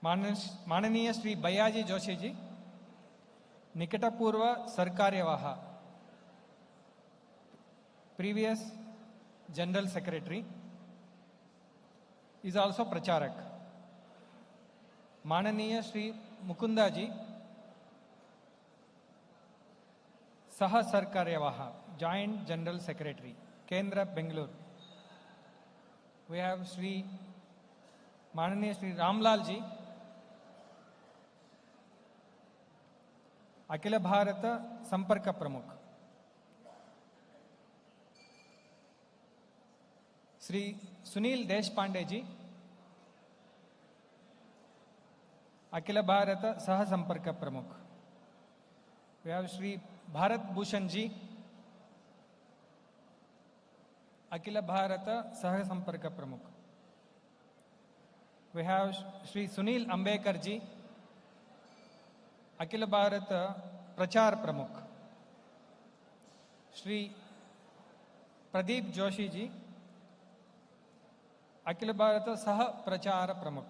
माननीय Shri Bayaji Joshi ji, निकटपूर्व सरकार्यवाह, previous general secretary, is also pracharak. माननीय श्री मुकुंदा जी, सह सरकार्यवाह, joint general secretary, केंद्र बेंगलुरु. We have श्री माननीय श्री रामलाल जी, अखिल भारत संपर्क प्रमुख. श्री सुनील देशपांडे जी, अखिल भारत सह संपर्क प्रमुख. We have श्री भारत भूषण जी, अखिल भारत सह संपर्क प्रमुख. We have श्री सुनील अंबेकर जी, अखिल भारत प्रचार प्रमुख. श्री प्रदीप जोशी जी, अखिल भारत सह प्रचार प्रमुख.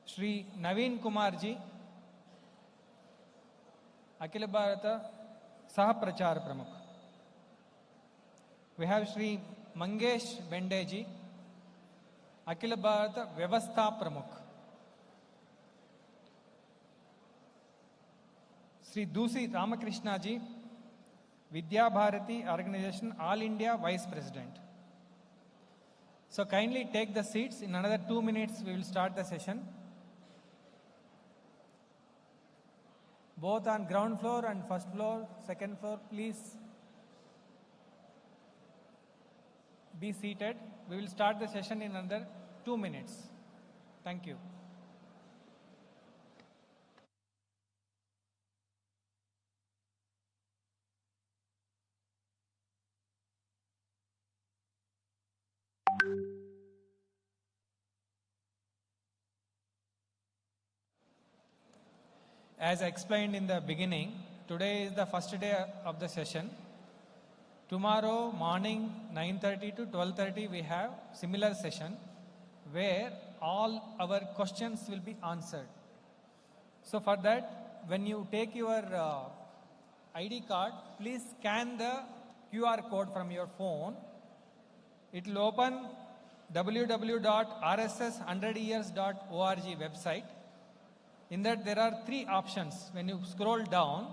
श्री नवीन कुमार जी, अखिल भारत सह प्रचार प्रमुख. We have श्री मंगेश बेंडे जी, अखिल भारत व्यवस्था प्रमुख. Shri Dusi Ramakrishna ji, Vidya Bharati organisation all India vice president. So kindly take the seats. In another 2 minutes we will start the session. Both on ground floor and first floor, second floor, please be seated. We will start the session in another 2 minutes. Thank you. As I explained in the beginning, today is the first day of the session. Tomorrow morning 9:30 to 12:30 we have similar session where all our questions will be answered. So for that, when you take your ID card, please scan the QR code from your phone. It will open www.rss100years.org website. In that there are 3 options. When you scroll down,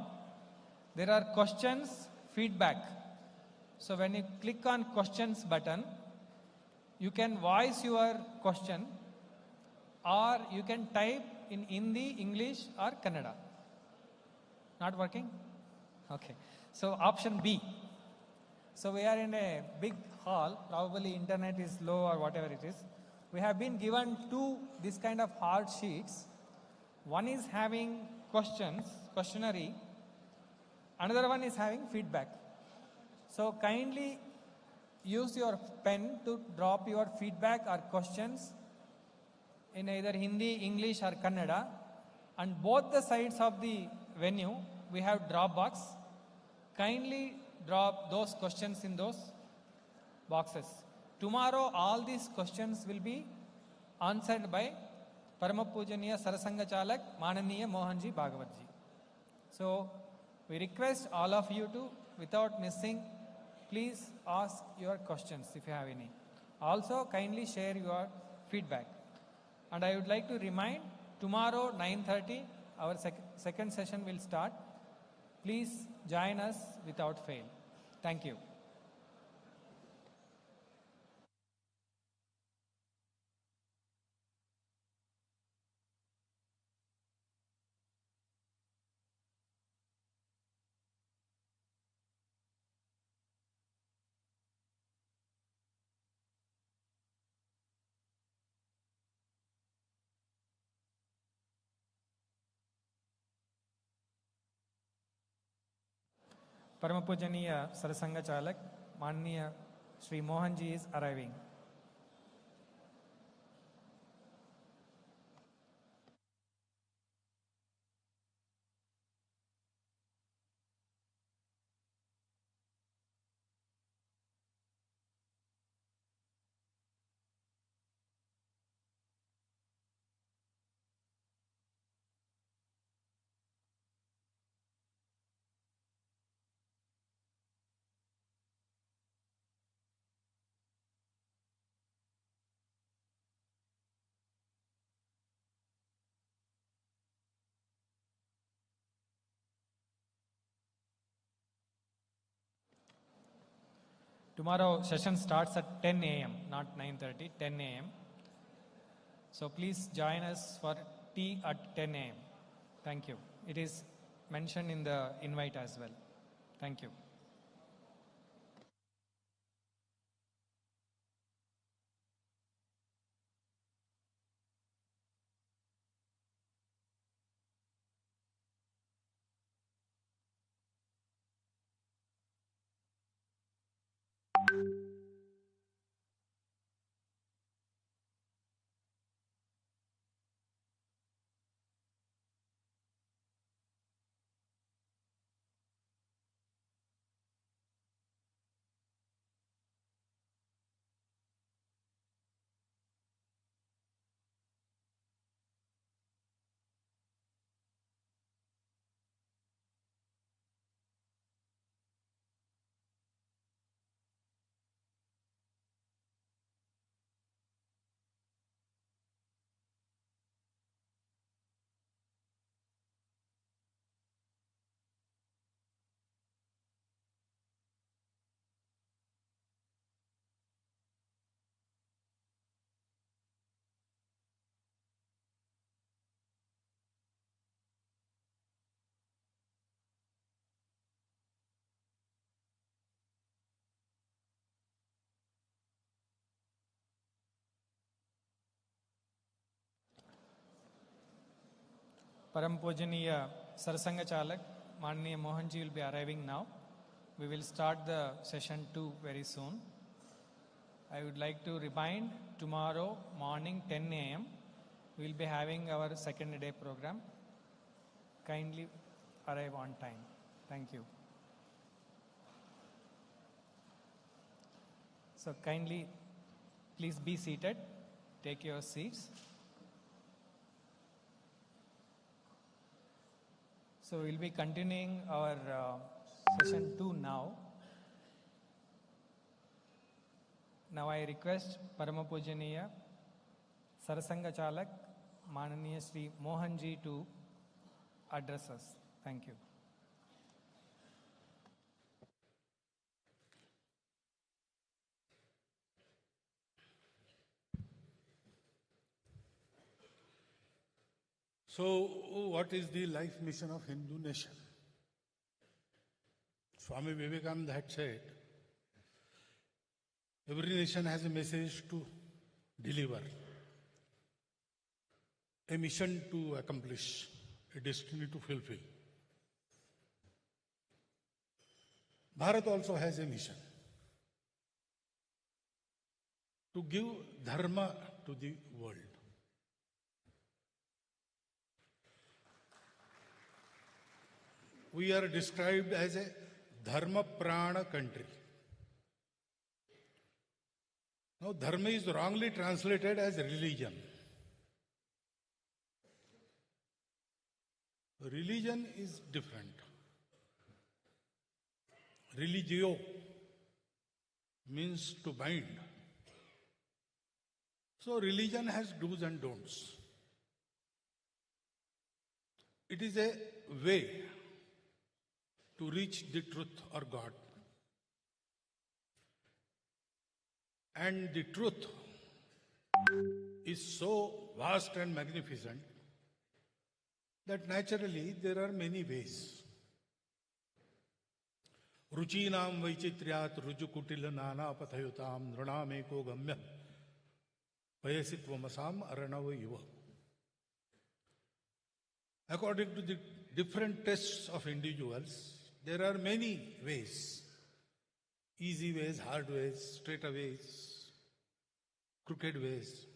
there are questions, feedback. So when you click on questions button, you can voice your question or you can type in Hindi, English or Kannada. Not working? Okay. So option B. So we are in a big hall, probably internet is low or whatever it is. We have been given 2 this kind of hard sheets. One is having questions, questionnaire. Another one is having feedback. So kindly use your pen to drop your feedback or questions in either Hindi, English or Kannada. And both the sides of the venue, we have drop box. Kindly drop those questions in those boxes. Tomorrow, all these questions will be answered by परम पूजनीय सरसंघ चालक माननीय मोहन जी भागवत जी. So we request all of you to, without missing, please ask your questions if you have any. Also kindly share your feedback. And I would like to remind, tomorrow 9:30 our second session will start. Please join us without fail. Thank you. परम पूजनीय सरसंघ चालक माननीय Shri Mohan ji is arriving. Tomorrow session starts at 10 a.m., not 9:30, 10 a.m. So please join us for tea at 10 a.m. Thank you. It is mentioned in the invite as well. Thank you. Param Pujaniya Sarsanga Chalak, Mananiya Mohanji will be arriving now. We will start the session 2 very soon. I would like to remind tomorrow morning 10 a.m. we will be having our second day program. Kindly arrive on time. Thank you. So kindly please be seated. Take your seats. So we'll be continuing our session 2 now. Now I request Parama Pujaniya Sarasanga Chalak Mananiya Sri Mohanji to address us. Thank you. So, what is the life mission of Hindu nation? Swami Vivekananda had said, every nation has a message to deliver, a mission to accomplish, a destiny to fulfill. Bharat also has a mission to give dharma to the world. We are described as a dharma prana country. Now, dharma is wrongly translated as religion. Religion is different. Religio means to bind. So, religion has do's and don'ts. It is a way to reach the truth or God. And the truth is so vast and magnificent that naturally there are many ways. Ruchinam vaichitriat rujukutila nana pathayutam nranameko gamya payasitvamasam aranav yuva. According to the different tests of individuals, there are many ways. Easy ways, hard ways, straight ways, crooked ways.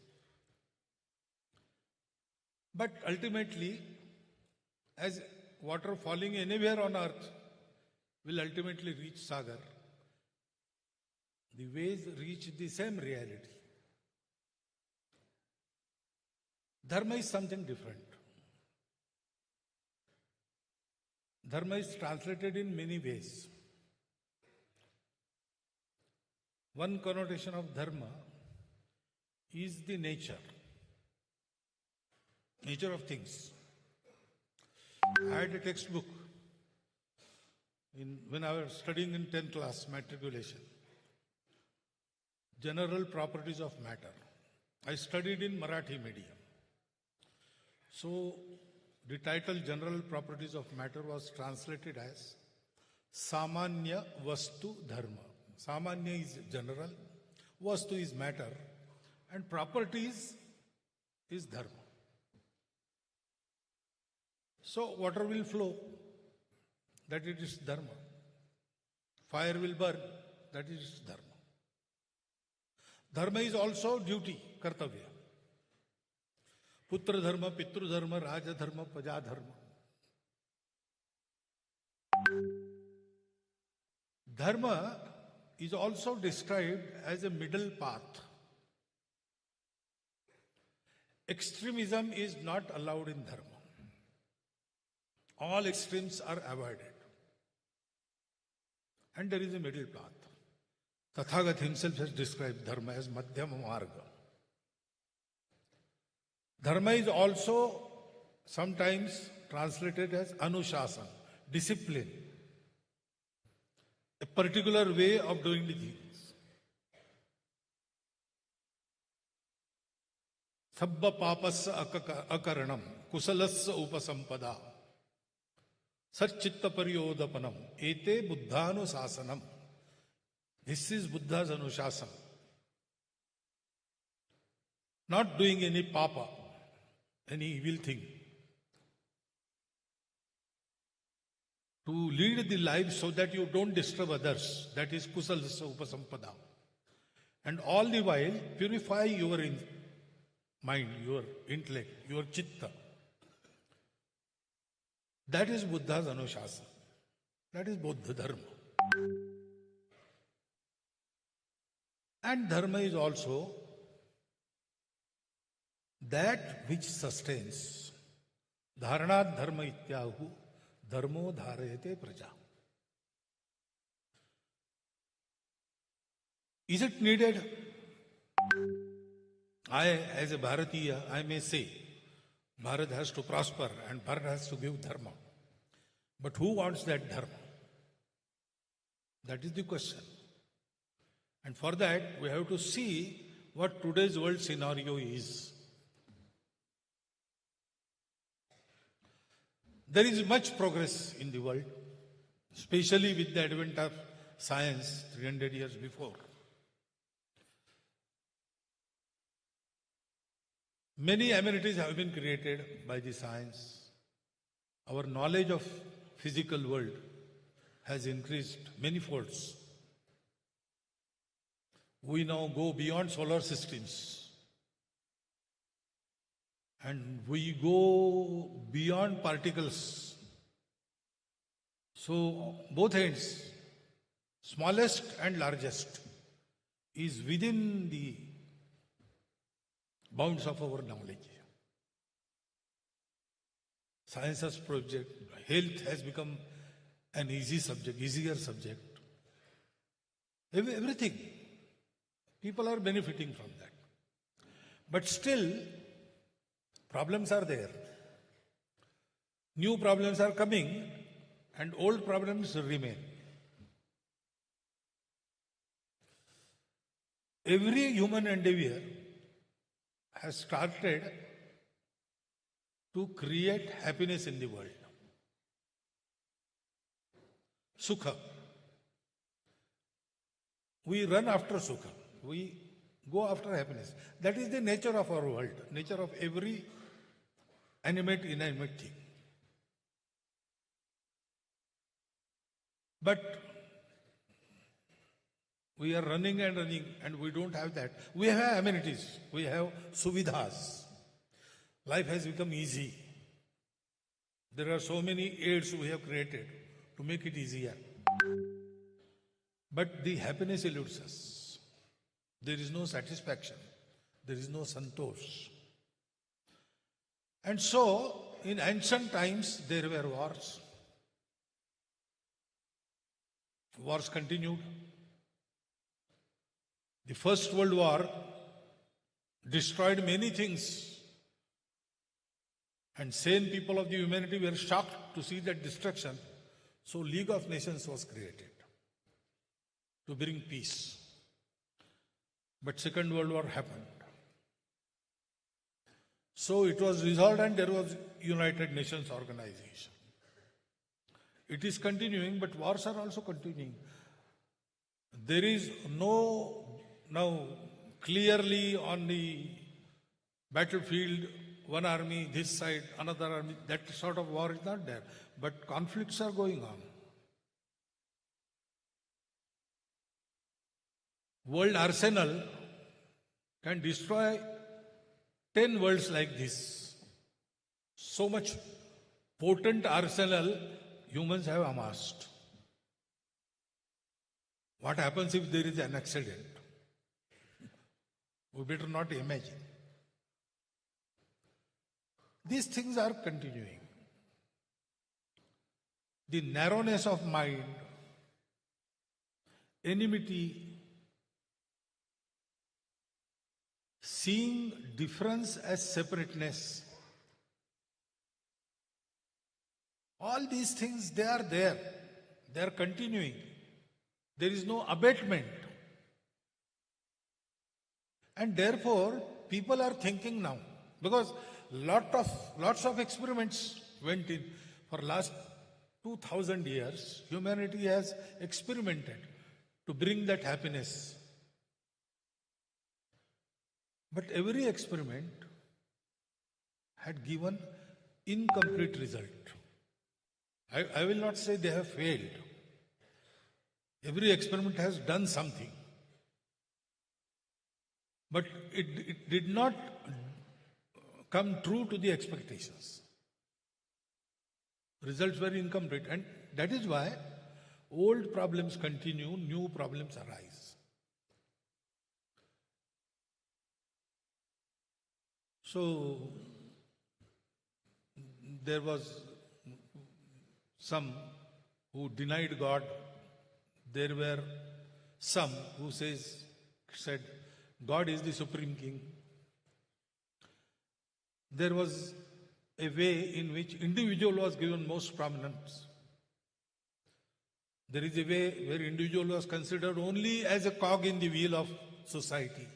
But ultimately, as water falling anywhere on earth will ultimately reach Sagar, the ways reach the same reality. Dharma is something different. Dharma is translated in many ways. One connotation of dharma is the nature of things. I had a textbook when I was studying in 10th class, matriculation. general properties of matter. I studied in Marathi medium. So the title General Properties of Matter was translated as Samanya Vastu Dharma. Samanya is general, Vastu is matter, and properties is Dharma. So water will flow, that it is Dharma. Fire will burn, that is Dharma. Dharma is also duty, kartavya. Putra dharma, pitru dharma, raja dharma, praja dharma. Dharma is also described as a middle path. Extremism is not allowed in dharma. All extremes are avoided. And there is a middle path. Tathagat himself has described dharma as madhyama marga. Dharma is also sometimes translated as anushasana, discipline, a particular way of doing the things. Sabba papasya akaranam, kusalasya upasampada, satchitta paryodapanam, ete buddhanusasanam. This is Buddha's anushasana. Not doing any papa, any evil thing. To lead the life so that you don't disturb others, that is kusalasya upasampada. And all the while purify your mind, your intellect, your chitta. That is Buddha's anushasana. That is Buddha dharma. And dharma is also that which sustains. Dharanat dharma ityahu dharmo dharayate praja. Is it needed? As a Bharatiya, I may say, Bharat has to prosper and Bharat has to give dharma. But who wants that dharma? That is the question. And for that, we have to see what today's world scenario is. There is much progress in the world, especially with the advent of science 300 years before. Many amenities have been created by the science. Our knowledge of physical world has increased many folds. We now go beyond solar systems. And we go beyond particles. So both ends, smallest and largest, is within the bounds of our knowledge. Science has project, health has become an easier subject. Everything. People are benefiting from that. But still, problems are there. New problems are coming and old problems remain. Every human endeavor has started to create happiness in the world. Sukha. We run after sukha. We go after happiness. That is the nature of our world, nature of every animate, inanimate thing. But we are running and we don't have that. We have amenities, we have suvidhas. Life has become easy. There are so many aids we have created to make it easier. But the happiness eludes us. There is no satisfaction. There is no santosh. And so, in ancient times, there were wars. Wars continued. The First World War destroyed many things. And sane people of the humanity were shocked to see that destruction. So, League of Nations was created to bring peace. But Second World War happened. So it was resolved and there was United Nations organization. It is continuing, but wars are also continuing. There is no now clearly on the battlefield, one army this side, another army, that sort of war is not there. But conflicts are going on. World arsenal can destroy 10 worlds like this. So much potent arsenal humans have amassed. What happens if there is an accident? We better not imagine. These things are continuing. The narrowness of mind, enmity, seeing difference as separateness, all these things, they are there. They are continuing. There is no abatement. And therefore, people are thinking now, because lots of experiments went in. For last 2000 years, humanity has experimented to bring that happiness. But every experiment had given incomplete result. I will not say they have failed. Every experiment has done something. But it did not come true to the expectations. Results were incomplete. And that is why old problems continue, new problems arise. So, there was some who denied God. There were some who said, God is the Supreme King. There was a way in which individual was given most prominence. There is a way where individual was considered only as a cog in the wheel of society.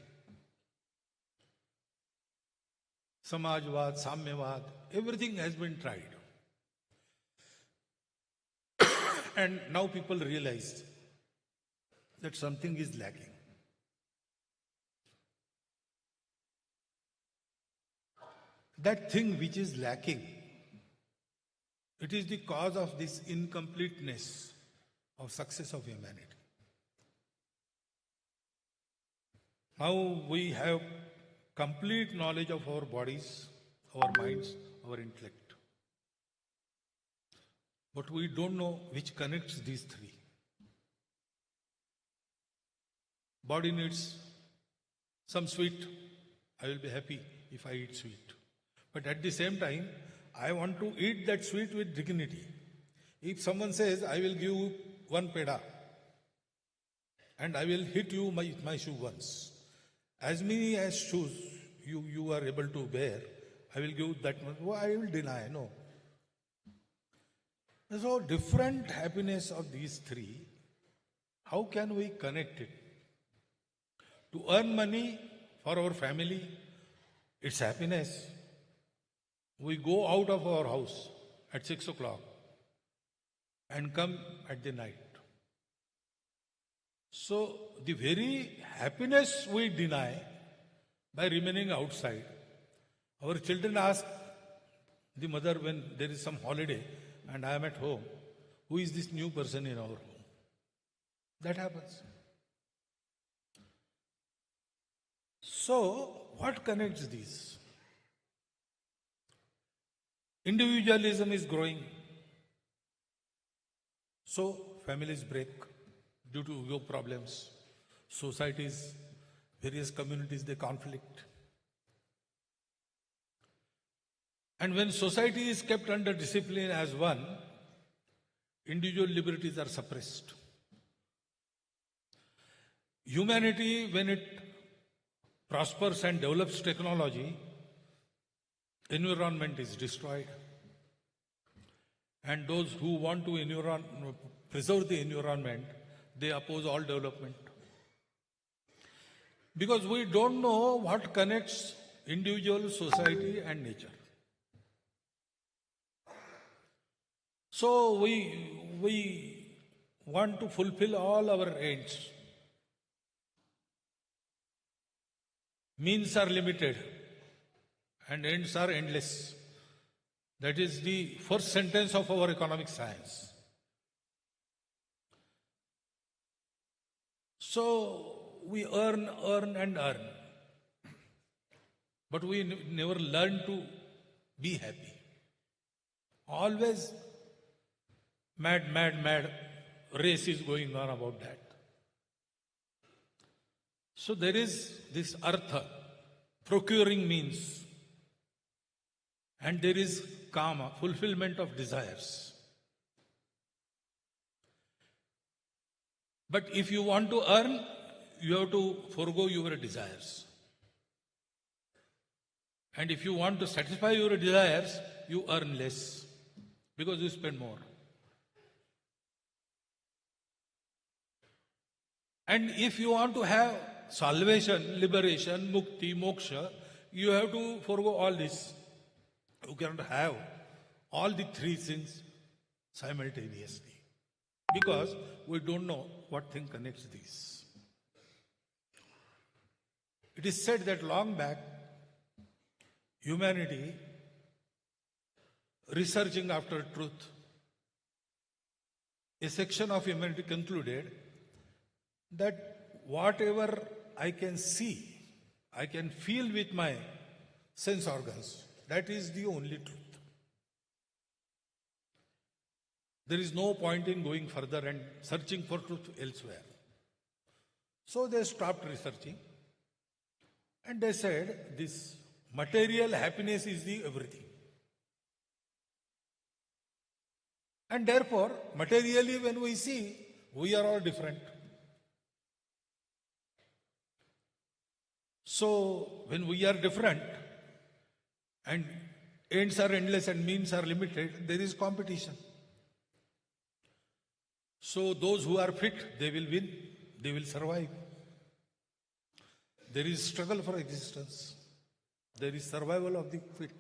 Samajwad, Samyavad, everything has been tried. And now people realize that something is lacking. That thing which is lacking, it is the cause of this incompleteness of success of humanity. Now we have complete knowledge of our bodies, our minds, our intellect. But we don't know which connects these three. Body needs some sweet. I will be happy if I eat sweet. But at the same time, I want to eat that sweet with dignity. If someone says, I will give you one peda and I will hit you with my shoe once, as many as shoes you are able to bear, I will give that much. Well, I will deny, no. So different happiness of these three, how can we connect it? To earn money for our family, it's happiness. We go out of our house at 6 o'clock and come at the night. So the very happiness we deny by remaining outside. Our children ask the mother when there is some holiday and I am at home, who is this new person in our home? That happens. So, what connects these? Individualism is growing. So, families break due to ego problems. Societies, various communities, they conflict. And when society is kept under discipline as one, individual liberties are suppressed. Humanity, when it prospers and develops technology, environment is destroyed. And those who want to preserve the environment, they oppose all development. Because we don't know what connects individual, society, and nature. So we want to fulfill all our ends. Means are limited and ends are endless. That is the first sentence of our economic science. So we earn, and earn. But we never learn to be happy. Always mad race is going on about that. So there is this artha, procuring means, and there is kama, fulfillment of desires. But if you want to earn, you have to forego your desires. And if you want to satisfy your desires, you earn less because you spend more. And if you want to have salvation, liberation, mukti, moksha, you have to forego all this. You cannot have all the three things simultaneously because we don't know what thing connects these. It is said that long back, humanity, researching after truth, a section of humanity concluded that whatever I can see, I can feel with my sense organs, that is the only truth. There is no point in going further and searching for truth elsewhere. So they stopped researching and they said this material happiness is the everything. And therefore, materially when we see, we are all different. So when we are different and ends are endless and means are limited, there is competition. So those who are fit, they will win, they will survive. There is struggle for existence. There is survival of the fit.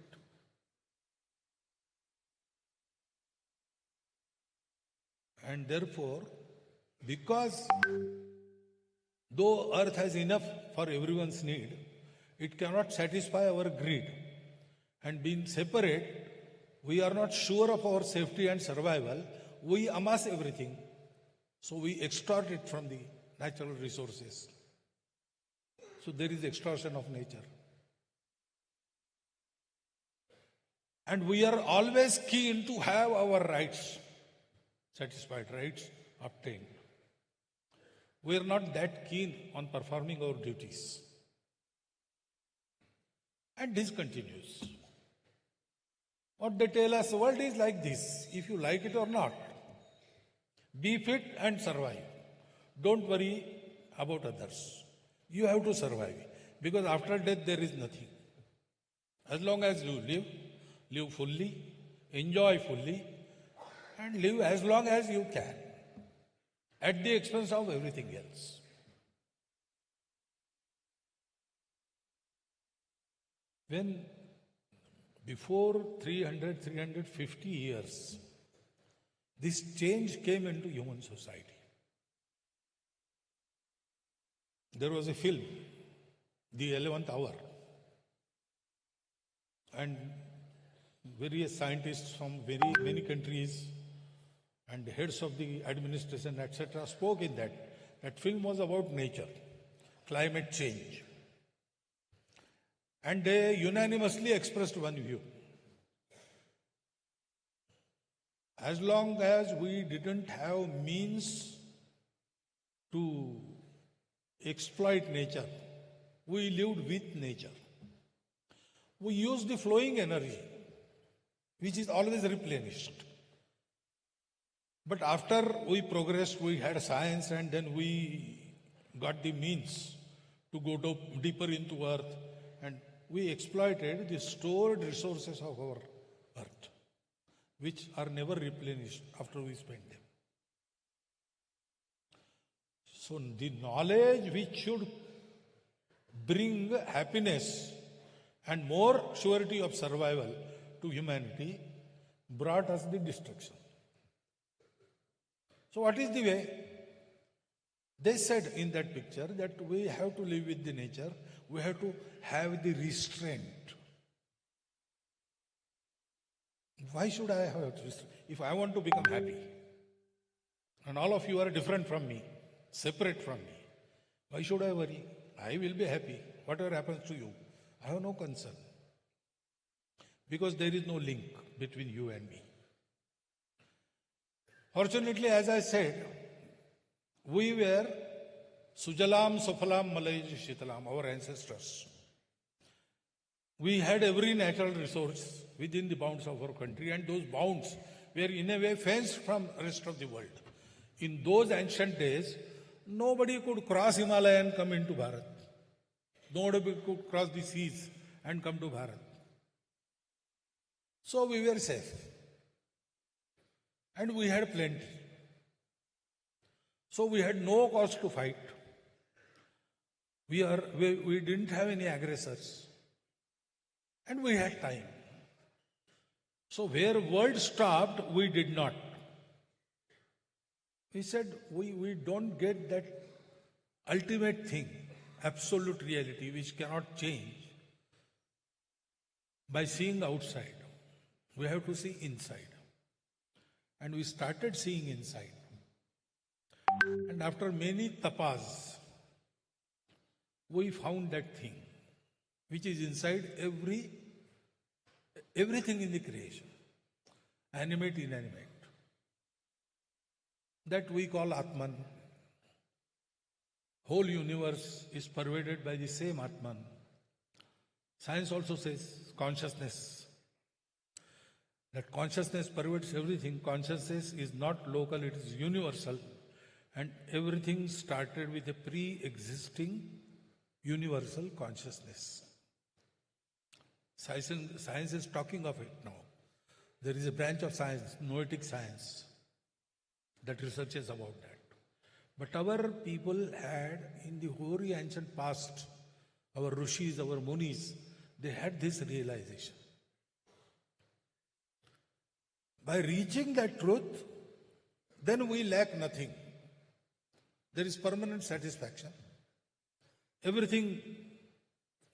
And therefore, because though earth has enough for everyone's need, it cannot satisfy our greed. And being separate, we are not sure of our safety and survival. We amass everything. So we extort it from the natural resources. So there is extortion of nature. And we are always keen to have our rights satisfied, rights obtained. We are not that keen on performing our duties. And this continues. What they tell us, the world is like this, if you like it or not. Be fit and survive. Don't worry about others. You have to survive. Because after death there is nothing. As long as you live, live fully, enjoy fully, and live as long as you can, at the expense of everything else. When before 350 years, this change came into human society. There was a film, The 11th Hour, and various scientists from very many countries and heads of the administration, etc., spoke in that. That film was about nature, climate change. And they unanimously expressed one view. As long as we didn't have means to exploit nature, we lived with nature. We used the flowing energy, which is always replenished. But after we progressed, we had science, and then we got the means to go deeper into earth, and we exploited the stored resources of our earth, which are never replenished after we spend them. So the knowledge which should bring happiness and more surety of survival to humanity, brought us the destruction. So what is the way? They said in that picture that we have to live with the nature, we have to have the restraint. Why should I have restraint? If I want to become happy, and all of you are different from me, separate from me, why should I worry? I will be happy. Whatever happens to you, I have no concern. Because there is no link between you and me. Fortunately, as I said, we were Sujalam, Sofalam, Malayaj, Shitalam, our ancestors. We had every natural resource within the bounds of our country, and those bounds were in a way fenced from the rest of the world. In those ancient days, nobody could cross Himalaya and come into Bharat. Nobody could cross the seas and come to Bharat. So we were safe. And we had plenty. So we had no cause to fight. We didn't have any aggressors. And we had time. So where world stopped, we did not. We said we don't get that ultimate thing, absolute reality which cannot change by seeing outside. We have to see inside. And we started seeing inside. And after many tapas, we found that thing which is inside everything in the creation, animate, inanimate, that we call Atman. Whole universe is pervaded by the same Atman. Science also says consciousness. That consciousness pervades everything. Consciousness is not local, it is universal. And everything started with a pre-existing universal consciousness. Science is talking of it now. There is a branch of science, noetic science, that researches about that. But our people had, in the hoary ancient past, our rishis, our munis, they had this realization. By reaching that truth, then we lack nothing. There is permanent satisfaction. Everything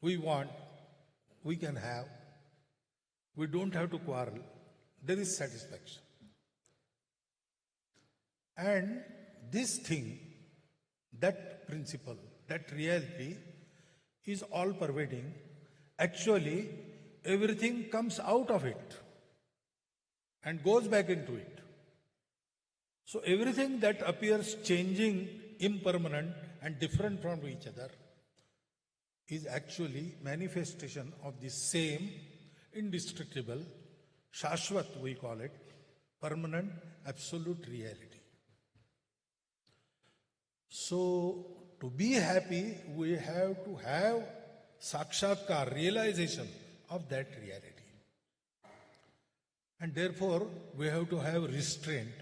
we want, we can have. We don't have to quarrel. There is satisfaction. And this thing, that principle, that reality is all pervading. Actually, everything comes out of it and goes back into it. So everything that appears changing, impermanent and different from each other is actually manifestation of the same indestructible, Shashwat we call it, permanent, absolute reality. So to be happy, we have to have sakshatkar, realization of that reality. And therefore, we have to have restraint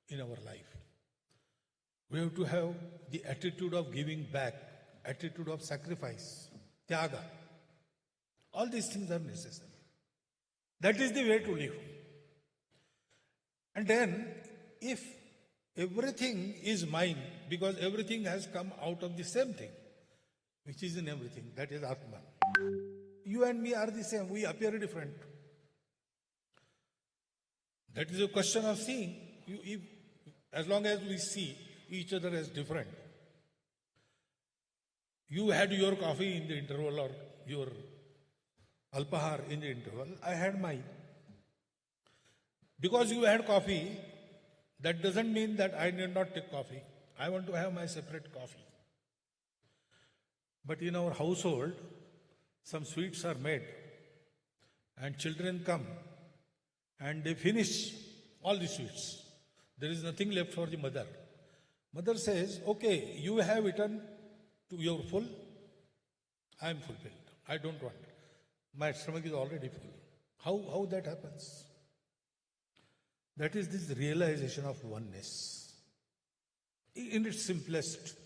in our life. We have to have the attitude of giving back, attitude of sacrifice, tyaga. All these things are necessary. That is the way to live. And then, if everything is mine, because everything has come out of the same thing, which is in everything, that is Atman. You and me are the same, we appear different. That is a question of seeing. As long as we see each other as different. You had your coffee in the interval or your alpahar in the interval, I had mine. Because you had coffee, that doesn't mean that I need not take coffee. I want to have my separate coffee. But in our household, some sweets are made and children come and they finish all the sweets. There is nothing left for the mother. Mother says, okay, you have eaten to your full, I am fulfilled. I don't want. My stomach is already full. How that happens? That is this realization of oneness in its simplest,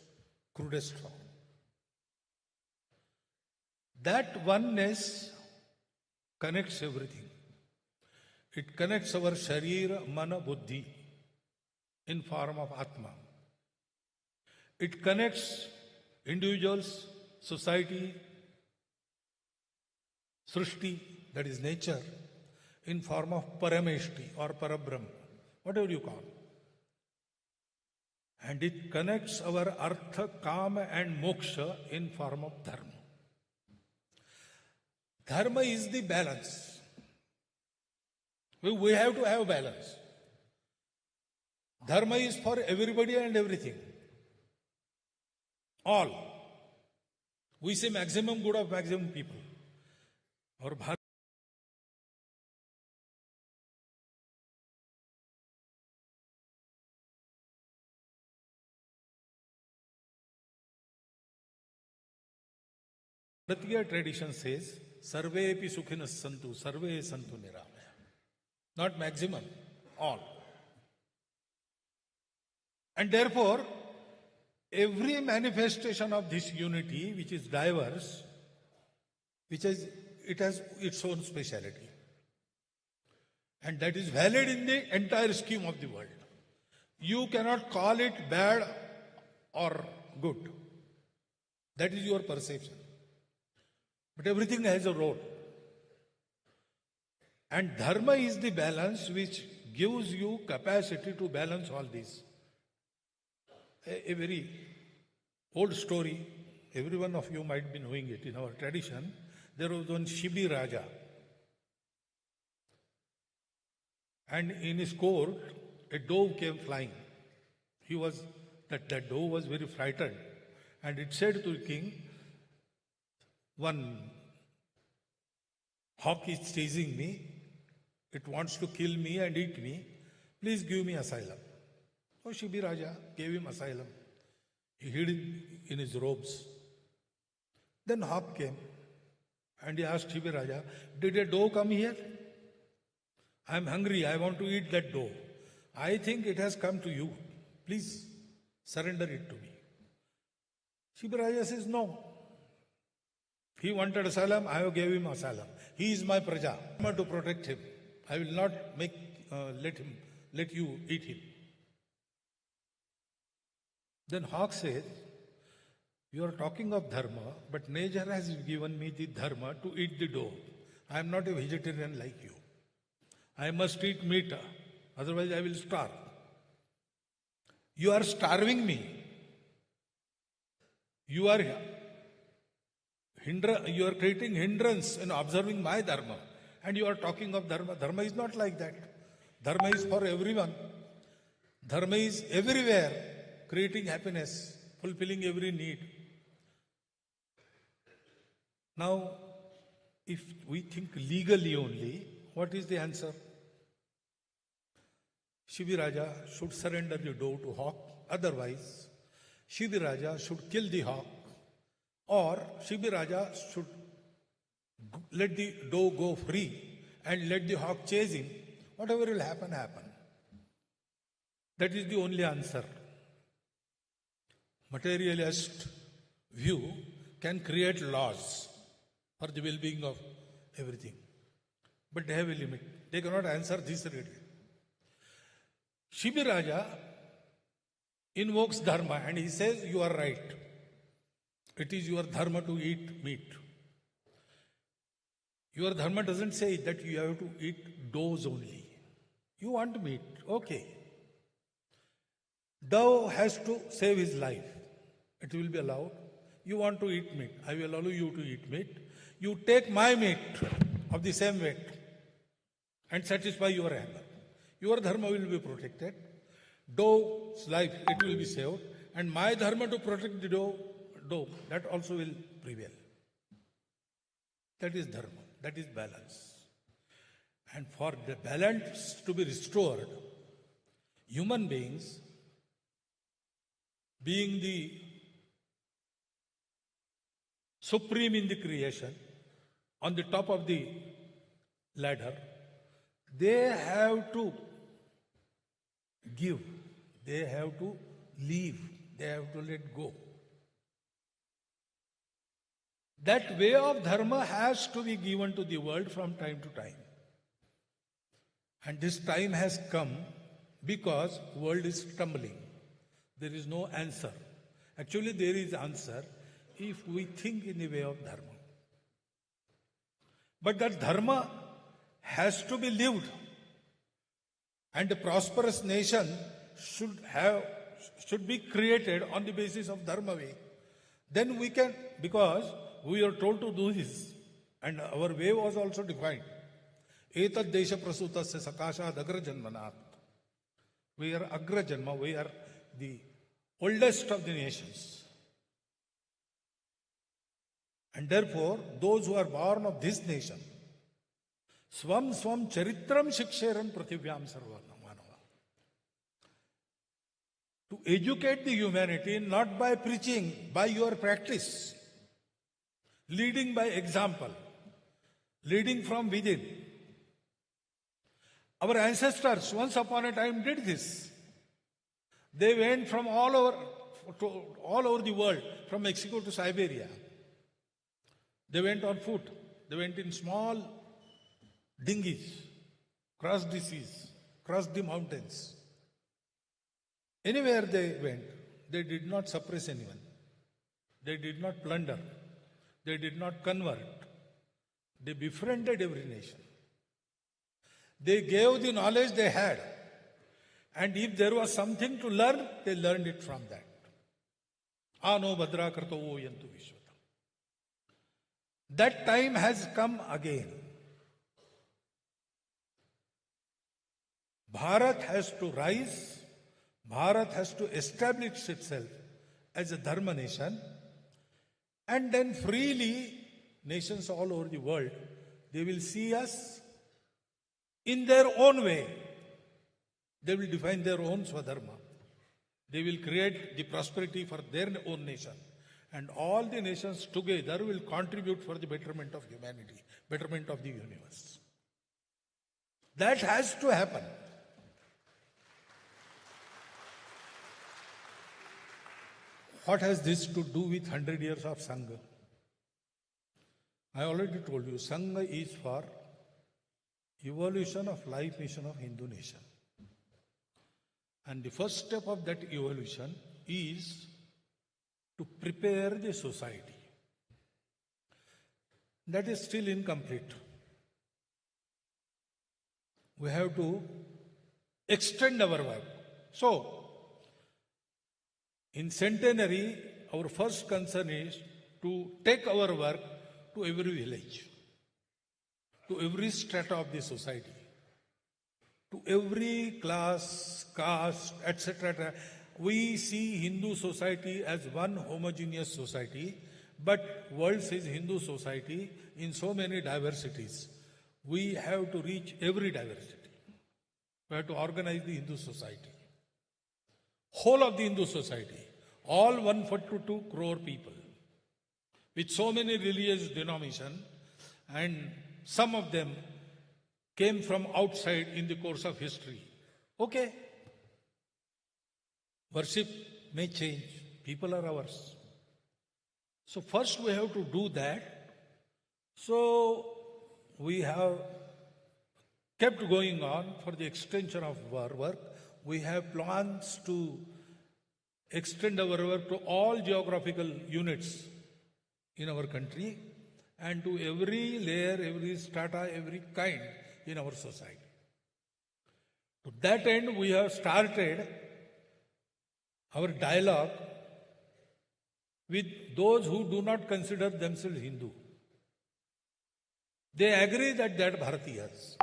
crudest form. That oneness connects everything. It connects our Sharira, Mana, Buddhi in form of Atma. It connects individuals, society, Srishti, that is nature, in form of Parameshti or Parabrahm, whatever you call. And it connects our Artha, Kama and Moksha in form of Dharma. Dharma is the balance. We have to have balance. Dharma is for everybody and everything. All. We say maximum good of maximum people. Or Bharat Bharatiya tradition says, Sarvepi Sukhinas Santu, Sarve Santu Niramaya. Not maximum, all. And therefore, every manifestation of this unity, which is diverse, it has its own speciality. And that is valid in the entire scheme of the world. You cannot call it bad or good. That is your perception. But everything has a role. And dharma is the balance which gives you capacity to balance all this. A very old story, every one of you might be knowing it. In our tradition, there was one Shibi Raja. And in his court, a dove came flying. That dove was very frightened. And it said to the king, one hawk is chasing me. It wants to kill me and eat me. Please give me asylum. So Shibi Raja gave him asylum. He hid in his robes. Then hawk came and he asked Shibi Raja, did a dove come here? I am hungry. I want to eat that dove. I think it has come to you. Please surrender it to me. Shibi Raja says, no. He wanted asylum, I gave him asylum. He is my praja. I want to protect him. I will not let you eat him. Then hawk says, you are talking of dharma, but nature has given me the dharma to eat the dove. I am not a vegetarian like you. I must eat meat, otherwise I will starve. You are starving me. You are creating hindrance in observing my dharma. And you are talking of dharma. Dharma is not like that. Dharma is for everyone. Dharma is everywhere, creating happiness, fulfilling every need. Now, if we think legally only, what is the answer? Shibi Raja should surrender the dove to hawk. Otherwise, Shibi Raja should kill the hawk. Or Shibi Raja should let the dove go free and let the hawk chase him. Whatever will happen, happen. That is the only answer. Materialist view can create laws for the well-being of everything. But they have a limit. They cannot answer this really. Shibi Raja invokes dharma and he says, you are right. It is your dharma to eat meat. Your dharma doesn't say that you have to eat doves only. You want meat, okay. Dove has to save his life. It will be allowed. You want to eat meat. I will allow you to eat meat. You take my meat of the same weight and satisfy your hunger. Your dharma will be protected. Dove's life, it will be saved. And my dharma to protect the dove, that also will prevail. That is dharma. That is balance. And for the balance to be restored, human beings, being the supreme in the creation, on the top of the ladder, they have to give, they have to leave, they have to let go. That way of dharma has to be given to the world from time to time. And this time has come because world is stumbling. There is no answer. Actually, there is answer if we think in the way of dharma. But that dharma has to be lived. And a prosperous nation should be created on the basis of dharma way. Then we can, because we are told to do this, and our way was also defined. Etad desha prasutasya sakashad agra janmanat. We are agra janma, we are the oldest of the nations. And therefore, those who are born of this nation, swam swam charitram shiksheran prathivyam sarva manava. To educate the humanity not by preaching, by your practice, leading by example, leading from within. Our ancestors once upon a time did this. They went from all over the world, from Mexico to Siberia. They went on foot. They went in small dinghies, crossed the seas, crossed the mountains. Anywhere they went, they did not suppress anyone. They did not plunder. They did not convert. They befriended every nation. They gave the knowledge they had. And if there was something to learn, they learned it from that. Ano bhadra karto yantu vishwata. That time has come again. Bharat has to rise. Bharat has to establish itself as a dharma nation. And then freely, nations all over the world, they will see us in their own way. They will define their own swadharma. They will create the prosperity for their own nation. And all the nations together will contribute for the betterment of humanity, betterment of the universe. That has to happen. What has this to do with 100 years of Sangh? I already told you, Sangh is for evolution of life mission of Hindu nation. And the first step of that evolution is to prepare the society. That is still incomplete. We have to extend our work. So, in centenary, our first concern is to take our work to every village, to every strata of the society, to every class, caste, etc. We see Hindu society as one homogeneous society, but world sees Hindu society in so many diversities. We have to reach every diversity. We have to organize the Hindu society. Whole of the Hindu society, all 142 crore people, with so many religious denominations, and some of them came from outside in the course of history. Okay. Worship may change. People are ours. So first we have to do that. So we have kept going on for the extension of our work. We have plans to extend our work to all geographical units in our country and to every layer, every strata, every kind in our society. To that end, we have started our dialogue with those who do not consider themselves Hindu. They agree that they are Bharatiyas.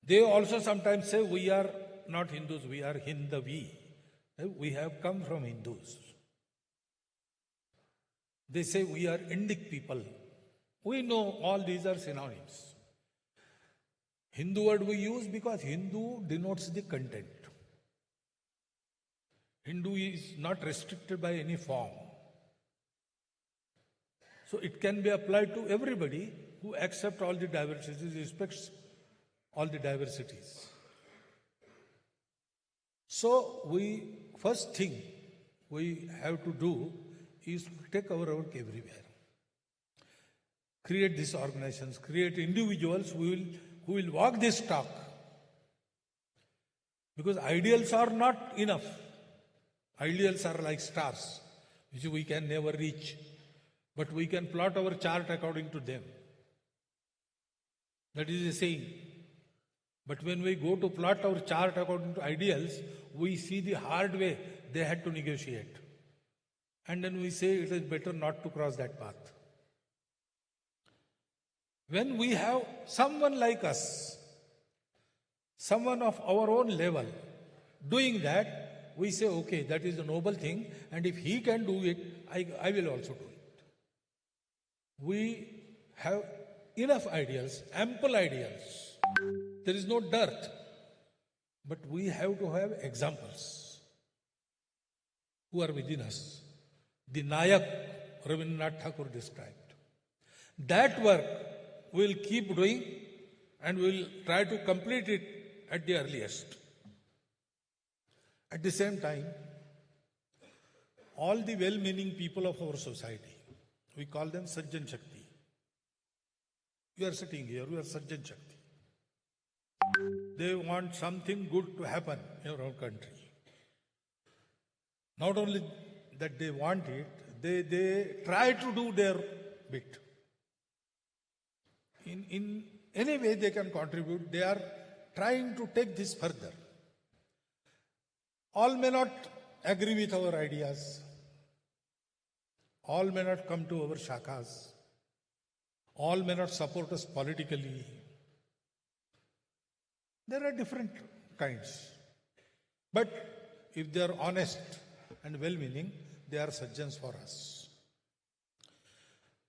They also sometimes say we are not Hindus, we are Hindavi. We have come from Hindus. They say we are Indic people. We know all these are synonyms. Hindu word we use because Hindu denotes the content. Hindu is not restricted by any form. So it can be applied to everybody who accepts all the diversities, respects all the diversities. So first thing we have to do is to take our work everywhere. create these organizations, create individuals who will walk this talk. Because ideals are not enough. Ideals are like stars, which we can never reach. But we can plot our chart according to them. That is a saying. But when we go to plot our chart according to ideals, we see the hard way they had to negotiate. And then we say it is better not to cross that path. When we have someone like us, someone of our own level, doing that, we say, okay, that is a noble thing, and if he can do it, I will also do it. We have enough ideals, ample ideals. There is no dearth. But we have to have examples who are within us. The Nayak Rabindranath Tagore described. That work we will keep doing and we will try to complete it at the earliest. At the same time, all the well-meaning people of our society, we call them Sajjan Shakti. You are sitting here, you are Sajjan Shakti. They want something good to happen in our country. Not only that they want it, they try to do their bit. In any way they can contribute, they are trying to take this further. All may not agree with our ideas. All may not come to our shakas. All may not support us politically. There are different kinds. But if they are honest and well-meaning, they are sajjans for us.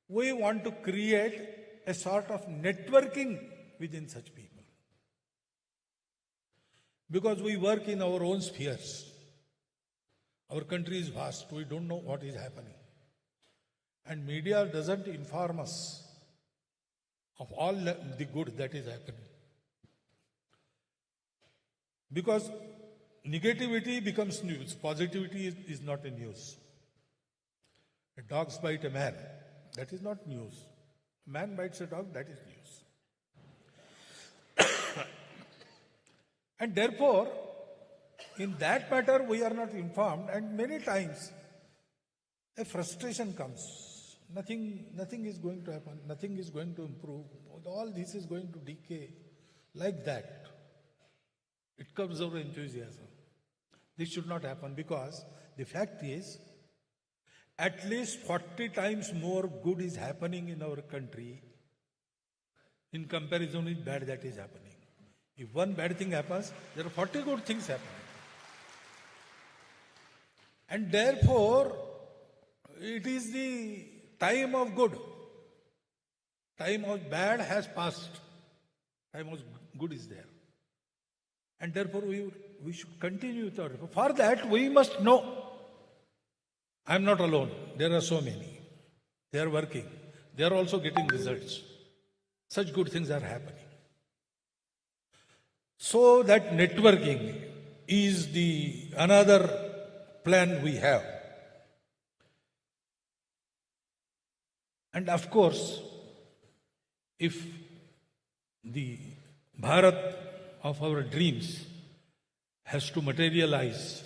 We want to create a sort of networking within such people. Because we work in our own spheres. Our country is vast. We don't know what is happening. And media doesn't inform us of all the good that is happening. Because negativity becomes news. Positivity is not a news. A dog bites a man. That is not news. A man bites a dog. That is news. And therefore, in that matter, we are not informed. And many times, a frustration comes. Nothing is going to happen. Nothing is going to improve. All this is going to decay. Like that. It comes our enthusiasm. This should not happen because the fact is, at least 40 times more good is happening in our country in comparison with bad that is happening. If one bad thing happens, there are 40 good things happening. And therefore, it is the time of good. Time of bad has passed. Time of good is there. And therefore, we should continue with our effort. For that, we must know. I am not alone. There are so many. They are working. They are also getting results. Such good things are happening. So that networking is the another plan we have. And of course, if the Bharat of our dreams has to materialize,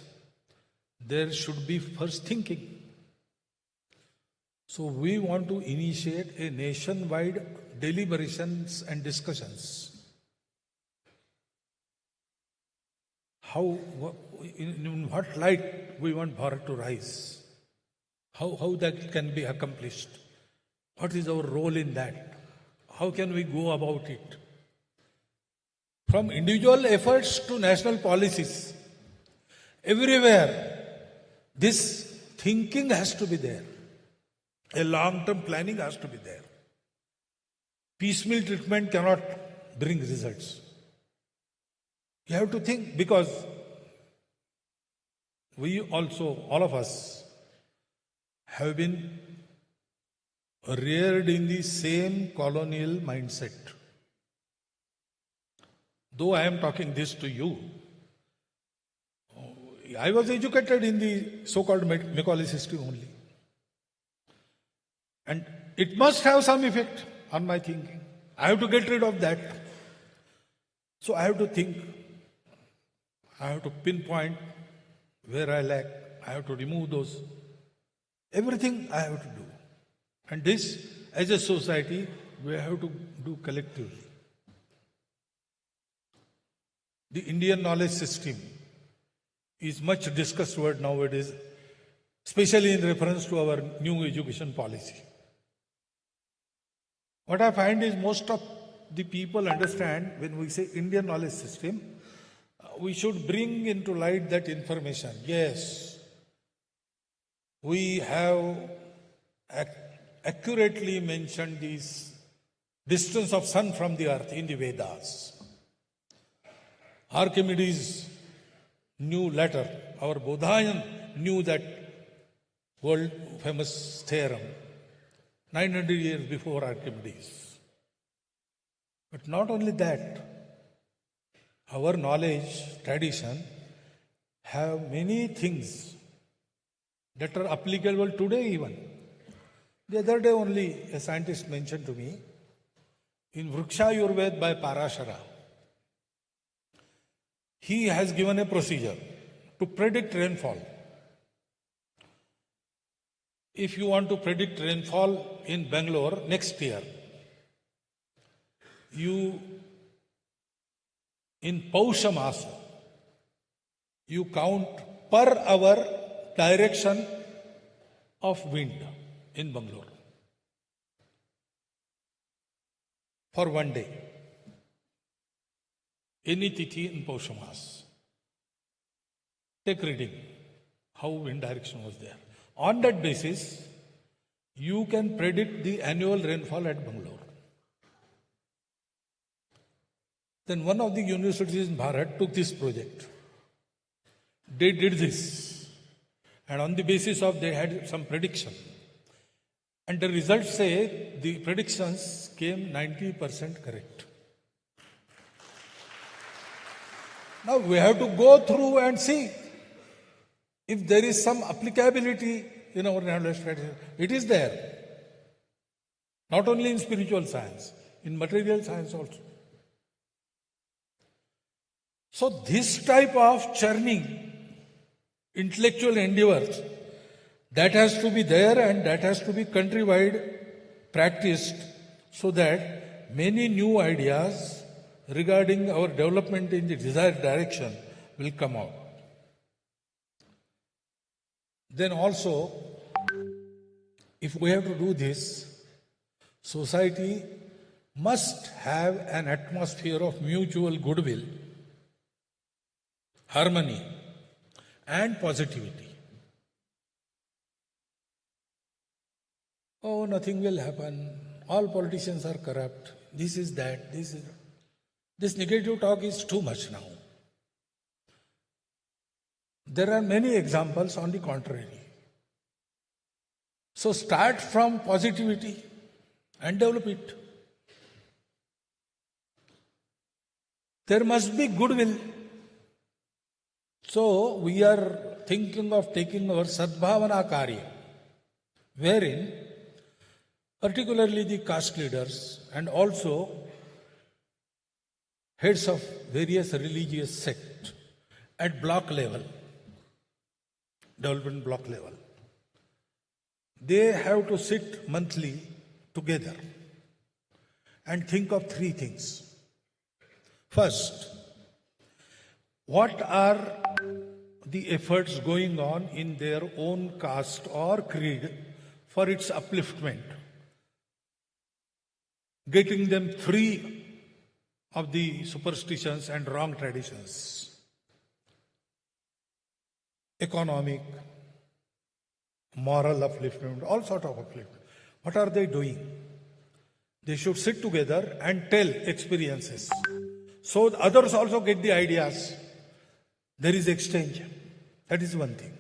there should be first thinking. So we want to initiate a nationwide deliberations and discussions. In what light we want Bharat to rise? How that can be accomplished? What is our role in that? How can we go about it? From individual efforts to national policies, everywhere, this thinking has to be there. A long-term planning has to be there. Piecemeal treatment cannot bring results. You have to think because we also, all of us, have been reared in the same colonial mindset. Though I am talking this to you, I was educated in the so-called Macaulay system only. And it must have some effect. on my thinking. I have to get rid of that. So I have to think. I have to pinpoint where I lack. I have to remove those. Everything I have to do. And this, as a society, we have to do collectively. The Indian knowledge system is much discussed word nowadays, especially in reference to our new education policy. What I find is most of the people understand when we say Indian knowledge system, we should bring into light that information. Yes, we have accurately mentioned this distance of sun from the earth in the Vedas. Archimedes knew later, our Bodhayan knew that world famous theorem 900 years before Archimedes. But not only that, our knowledge, tradition have many things that are applicable today even. The other day only a scientist mentioned to me, in Vriksha Ayurveda by Parashara, he has given a procedure to predict rainfall. If you want to predict rainfall in Bangalore next year, you, in Pausha Masa, you count per hour direction of wind in Bangalore for one day. Any tithi in Pausha Mas. Take reading, how wind direction was there. On that basis, you can predict the annual rainfall at Bangalore. Then one of the universities in Bharat took this project. They did this. And on the basis of they had some prediction. And the results say the predictions came 90% correct. Now we have to go through and see if there is some applicability in our knowledge tradition. It is there. Not only in spiritual science, in material science also. So this type of churning, intellectual endeavors, that has to be there and that has to be countrywide practiced so that many new ideas regarding our development in the desired direction will come out. Then also, if we have to do this, society must have an atmosphere of mutual goodwill, harmony, and positivity. Oh, nothing will happen. All politicians are corrupt. This is that. This negative talk is too much now. There are many examples on the contrary. So start from positivity and develop it. There must be goodwill. So we are thinking of taking our Sadbhavana Karya, wherein particularly the caste leaders and also heads of various religious sects at block level, development block level, they have to sit monthly together and think of three things. First, what are the efforts going on in their own caste or creed for its upliftment, getting them free of the superstitions and wrong traditions, economic, moral upliftment, all sort of upliftment. What are they doing? They should sit together and tell experiences, so others also get the ideas. There is exchange. That is one thing.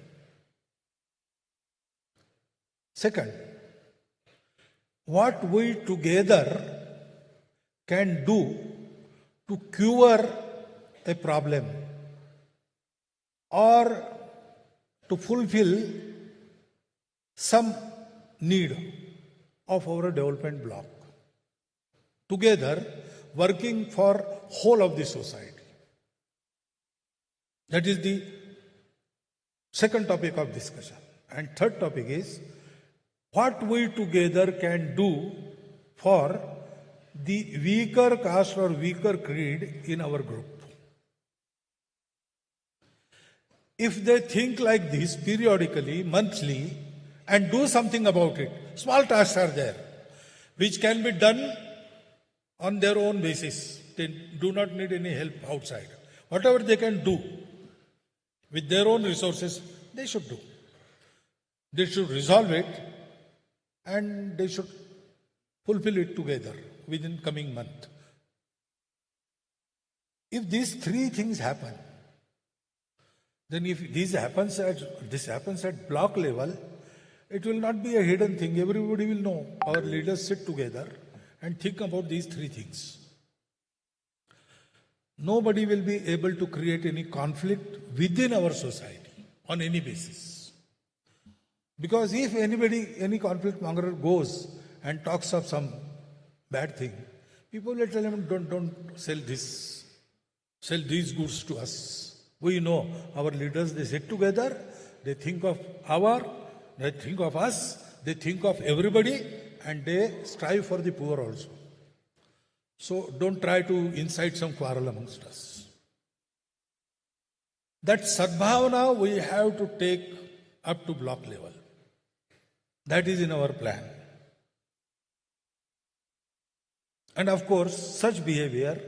Second, what we together can do to cure a problem or to fulfill some need of our development block. together, working for whole of the society. That is the second topic of discussion. And third topic is what we together can do for the weaker caste or weaker creed in our group. If they think like this periodically, monthly, and do something about it, small tasks are there, which can be done on their own basis. They do not need any help outside. Whatever they can do with their own resources, they should do. They should resolve it and they should fulfill it together within coming month. If these three things happen, then if this happens at block level, it will not be a hidden thing. Everybody will know. Our leaders sit together and think about these three things. Nobody will be able to create any conflict within our society on any basis. Because if any conflict monger goes and talks of some bad thing, people will tell him, don't sell this, sell these goods to us. We know our leaders, they sit together, they think of us, they think of everybody, and they strive for the poor also. So don't try to incite some quarrel amongst us. That sadbhavana we have to take up to block level. That is in our plan. And of course, such behavior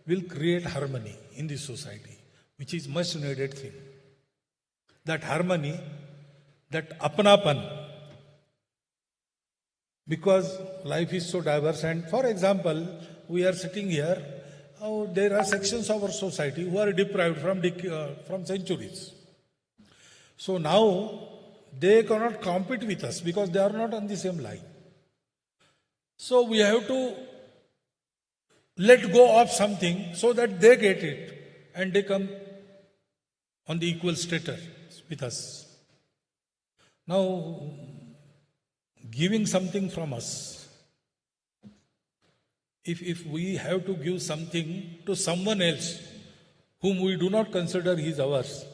will create harmony in the society, which is much needed thing. That harmony, that apnapan, because life is so diverse. And for example, we are sitting here, there are sections of our society who are deprived from centuries. So now they cannot compete with us because they are not on the same line. So we have to let go of something so that they get it and they come on the equal status with us. Now, giving something from us, if we have to give something to someone else whom we do not consider he is ours,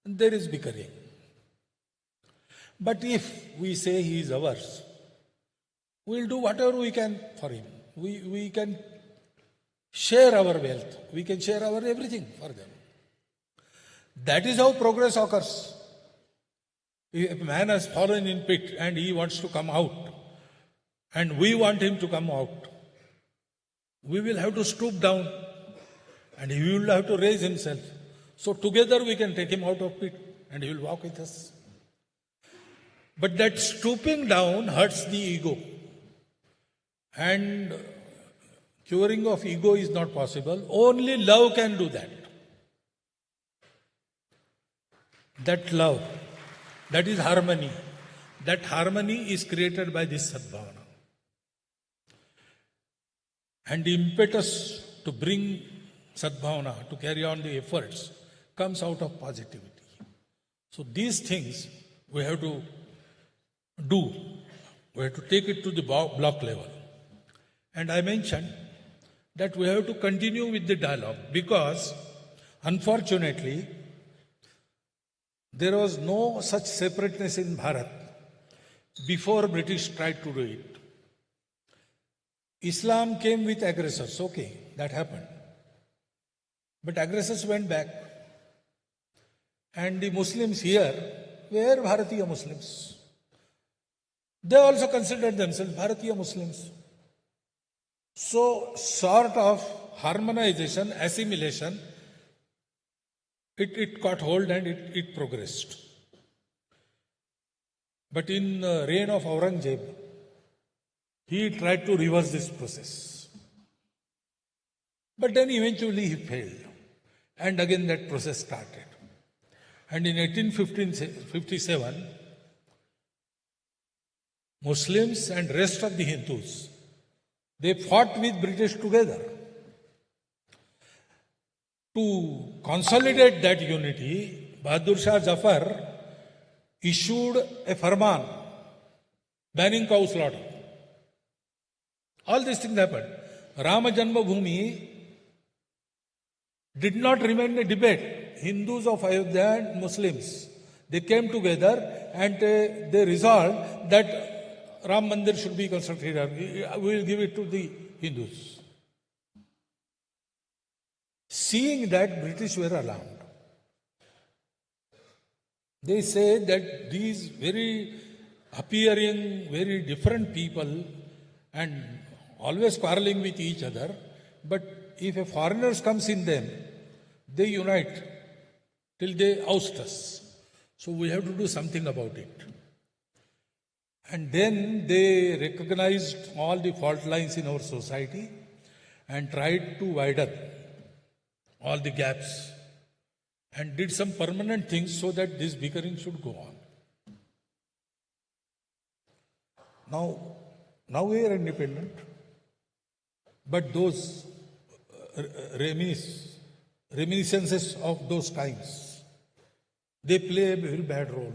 there is bickering. But if we say he is ours, we will do whatever we can for him. We can share our wealth. We can share our everything for them. That is how progress occurs. If a man has fallen in pit and he wants to come out, and we want him to come out, we will have to stoop down and he will have to raise himself. So together we can take him out of pit and he will walk with us. But that stooping down hurts the ego. And curing of ego is not possible. Only love can do that. That love, that is harmony. That harmony is created by this sadbhavana. And the impetus to bring sadbhavana, to carry on the efforts, comes out of positivity. So these things we have to do. We have to take it to the block level. And I mentioned that we have to continue with the dialogue because, unfortunately, there was no such separateness in Bharat before British tried to do it. Islam came with aggressors, okay, that happened. But aggressors went back. And the Muslims here were Bharatiya Muslims. They also considered themselves Bharatiya Muslims. So, sort of harmonization, assimilation, it caught hold and it progressed. But in the reign of Aurangzeb, he tried to reverse this process. But then eventually he failed. And again that process started. And in 1857, Muslims and rest of the Hindus, they fought with British together. To consolidate that unity, Bahadur Shah Zafar issued a farman banning cow slaughter. All these things happened. Rama Janmabhoomi did not remain a debate. Hindus of Ayodhya and Muslims, they came together and they resolved that Ram Mandir should be constructed here. We will give it to the Hindus. Seeing that, British were alarmed. They say that these very appearing, very different people and always quarreling with each other, but if a foreigner comes in them, they unite till they oust us. So we have to do something about it. And then they recognized all the fault lines in our society and tried to widen all the gaps and did some permanent things so that this bickering should go on. Now we are independent, but those reminiscences of those times, they play a very bad role.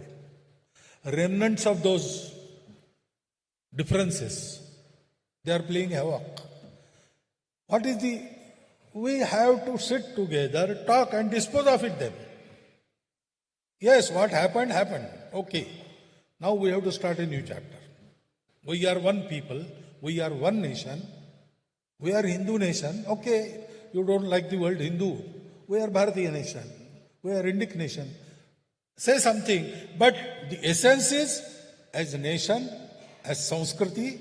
Remnants of those differences, they are playing havoc. We have to sit together, talk and dispose of it then. Yes, what happened, happened. Okay. Now we have to start a new chapter. We are one people, we are one nation, we are Hindu nation. Okay, you don't like the word Hindu. We are Bharatiya nation, we are Indic nation. Say something, but the essence is, as a nation, as Sanskriti,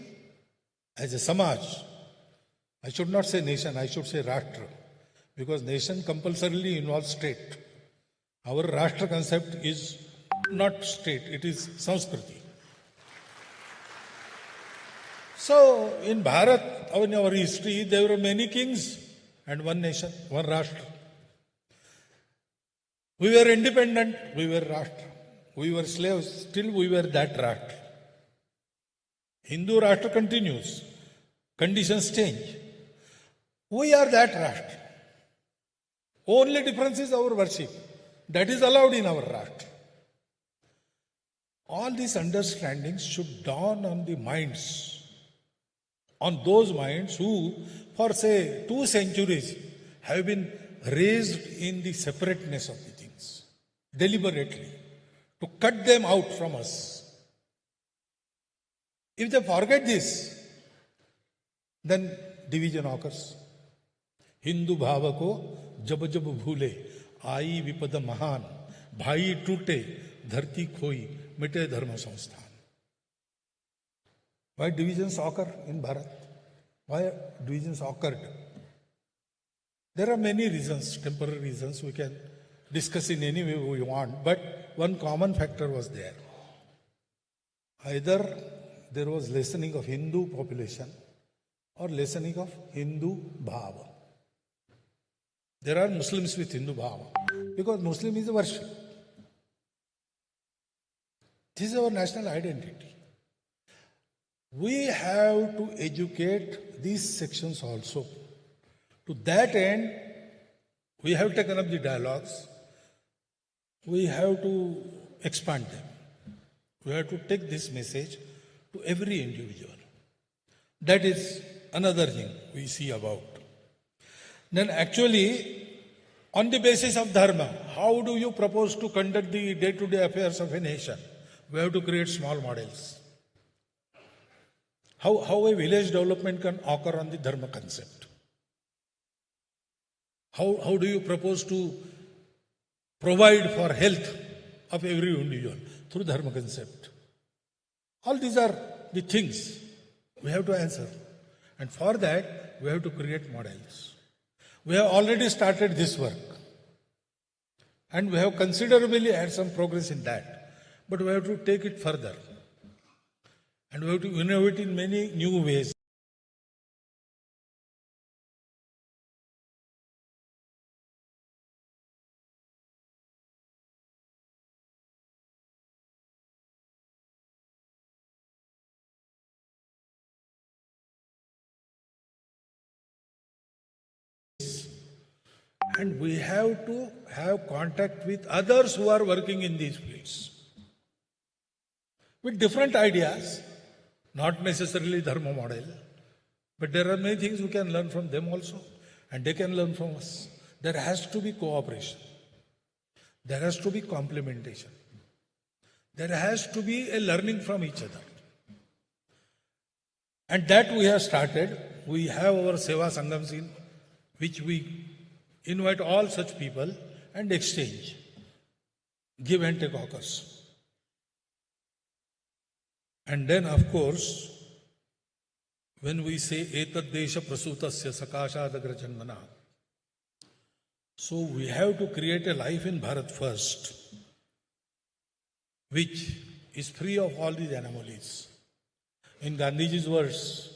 as a Samaj. I should not say nation, I should say Rashtra, because nation compulsorily involves state. Our Rashtra concept is not state, it is Sanskriti. So, in Bharat, in our history, there were many kings and one nation, one Rashtra. We were independent, we were Rashtra. We were slaves, still we were that Rashtra. Hindu Rashtra continues. Conditions change. We are that Rashtra. Only difference is our worship. That is allowed in our Rashtra. All these understandings should dawn on the minds, on those minds who, for say 2 centuries, have been raised in the separateness of the things, deliberately, to cut them out from us. If they forget this, then division occurs. Hindu bhava ko jab jab bhule, आई विपद महान, भाई टूटे, धरती खोई, मिटे धर्म संस्थान. Why divisions occur in Bharat? Why divisions occurred? There are many reasons, temporary reasons, we can discuss in any way we want, but one common factor was there. Either there was lessening of Hindu population or lessening of Hindu bhava. There are Muslims with Hindu bhava, because Muslim is a worship. This is our national identity. We have to educate these sections also. To that end, we have taken up the dialogues. We have to expand them. We have to take this message to every individual. That is another thing we see about. Then actually, on the basis of dharma, how do you propose to conduct the day-to-day affairs of a nation? We have to create small models. How a village development can occur on the dharma concept? How do you propose to provide for health of every individual? Through dharma concept. All these are the things we have to answer. And for that, we have to create models. We have already started this work. And we have considerably had some progress in that. But we have to take it further. And we have to innovate in many new ways. And we have to have contact with others who are working in these fields. With different ideas, not necessarily dharma model, But there are many things we can learn from them also, and they can learn from us. There has to be cooperation. There has to be complementation. There has to be a learning from each other. And that we have started. We have our Seva Sangam scene, which we invite all such people and exchange. Give and take occurs. And then, of course, when we say etad desha prasutasya sakashadagra janmana, so we have to create a life in Bharat first, which is free of all these anomalies. In Gandhiji's words,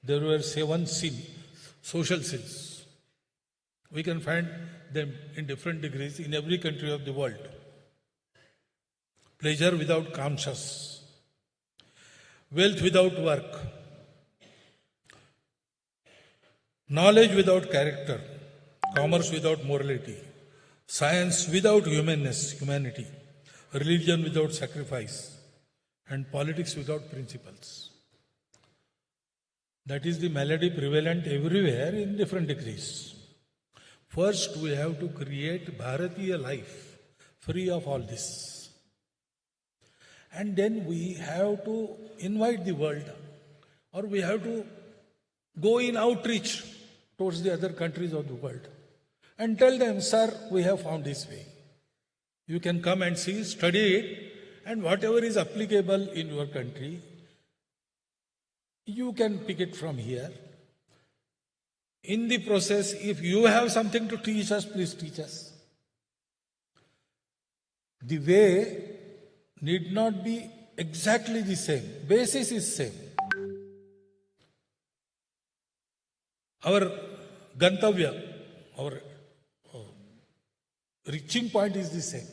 there were 7 social sins. We can find them in different degrees in every country of the world. Pleasure without conscience, wealth without work, knowledge without character, commerce without morality, science without humanity, religion without sacrifice, and politics without principles. That is the malady prevalent everywhere in different degrees. First, we have to create Bharatiya life free of all this. And then we have to invite the world, or we have to go in outreach towards the other countries of the world and tell them, sir, we have found this way. You can come and see, study it, and whatever is applicable in your country, you can pick it from here. In the process, if you have something to teach us, please teach us. The way need not be exactly the same. Basis is same. Our gantavya, our reaching point is the same.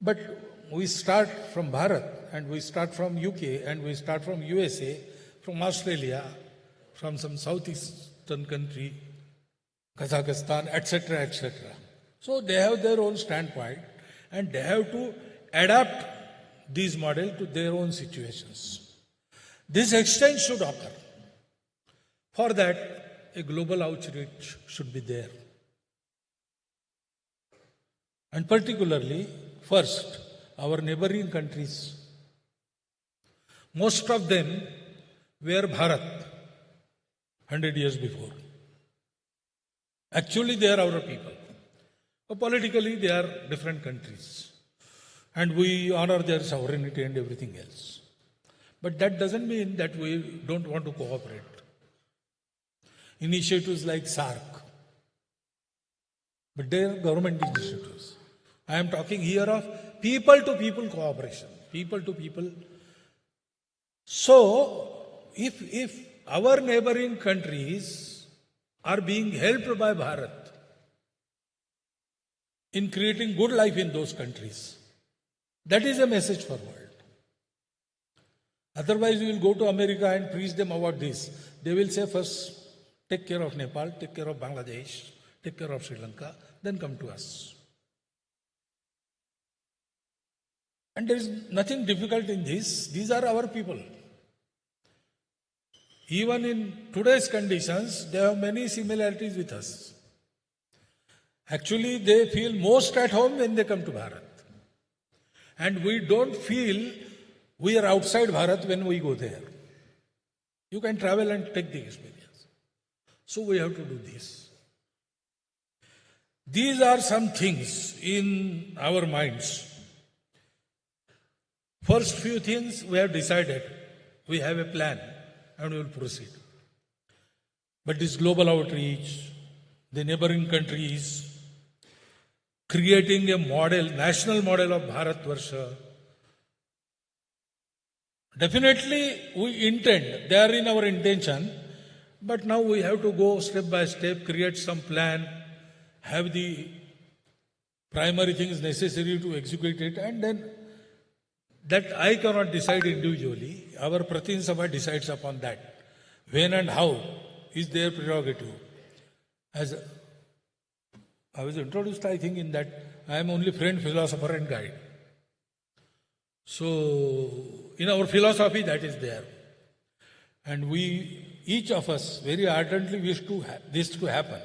But we start from Bharat, and we start from UK, and we start from USA, from Australia, from some southeastern country, Kazakhstan, etc., etc. So they have their own standpoint, and they have to adapt this model to their own situations. This exchange should occur. For that, a global outreach should be there. And particularly, first, our neighboring countries. Most of them were Bharat 100 years before. Actually, they are our people. But politically, they are different countries. And we honor their sovereignty and everything else. But that doesn't mean that we don't want to cooperate. Initiatives like SARC, but they are government initiatives. I am talking here of people-to-people cooperation, people-to-people. So, if our neighboring countries are being helped by Bharat in creating good life in those countries, that is a message for world. Otherwise, we will go to America and preach them about this. They will say, first, take care of Nepal, take care of Bangladesh, take care of Sri Lanka, then come to us. And there is nothing difficult in this. These are our people. Even in today's conditions, they have many similarities with us. Actually, they feel most at home when they come to Bharat. And we don't feel we are outside Bharat when we go there. You can travel and take the experience. So we have to do this. These are some things in our minds. First few things we have decided. We have a plan and we will proceed. But this global outreach, the neighboring countries, creating a model, national model of Bharatvarsha, definitely we intend, they are in our intention, but now we have to go step by step, create some plan, have the primary things necessary to execute it, and then that I cannot decide individually. Our Pratin Sabha decides upon that. When and how is their prerogative. As I was introduced, I think, in that I am only friend, philosopher and guide. So, in our philosophy, that is there. And we each of us very ardently wish to this to happen.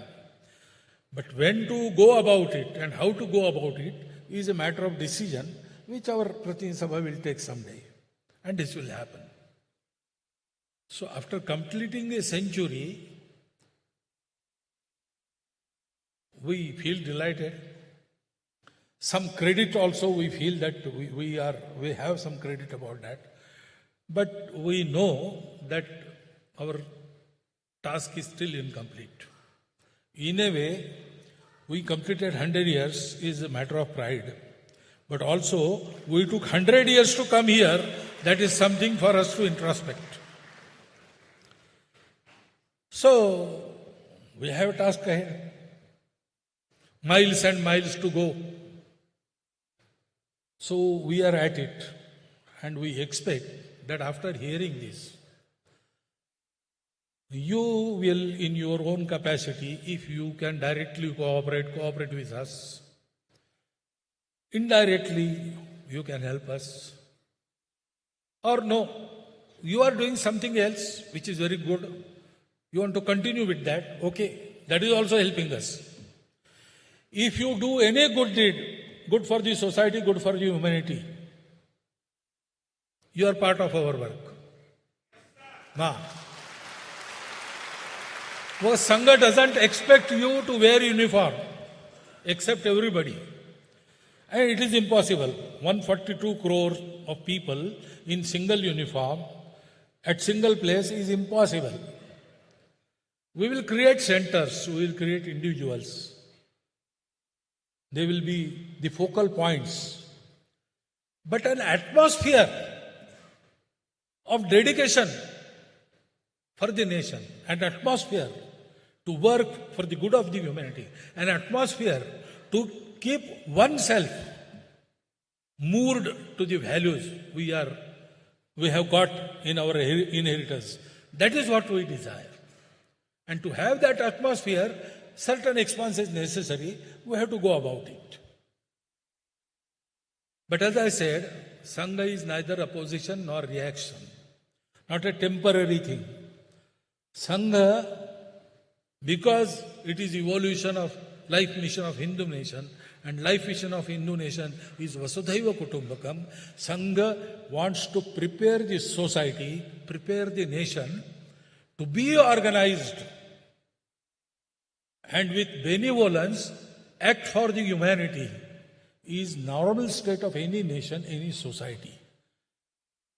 But when to go about it and how to go about it is a matter of decision which our Pratin Sabha will take someday. And this will happen. So after completing a century, we feel delighted. Some credit also we feel that we have some credit about that. But we know that our task is still incomplete. In a way, we completed 100 years is a matter of pride. But also, we took 100 years to come here. That is something for us to introspect. So, we have a task ahead. Miles and miles to go. So, we are at it. And we expect that after hearing this, you will, in your own capacity, if you can directly cooperate with us. Indirectly, you can help us. Or no, you are doing something else, which is very good. You want to continue with that, okay. That is also helping us. If you do any good deed, good for the society, good for the humanity, you are part of our work. Ma. Well, Sangha doesn't expect you to wear uniform, except everybody. And it is impossible. 142 crore of people in single uniform at single place is impossible. We will create centers, we will create individuals. They will be the focal points. But an atmosphere of dedication for the nation, an atmosphere to work for the good of the humanity, an atmosphere to keep oneself moored to the values we have got in our inheritance. That is what we desire. And to have that atmosphere, certain expense is necessary. We have to go about it. But as I said, Sangha is neither opposition nor reaction, not a temporary thing. Sangha, because it is evolution of life mission of Hindu nation, and life mission of Hindu nation is Vasudhaiva Kutumbakam, Sangha wants to prepare the society, prepare the nation to be organized and with benevolence act for the humanity is normal state of any nation, any society.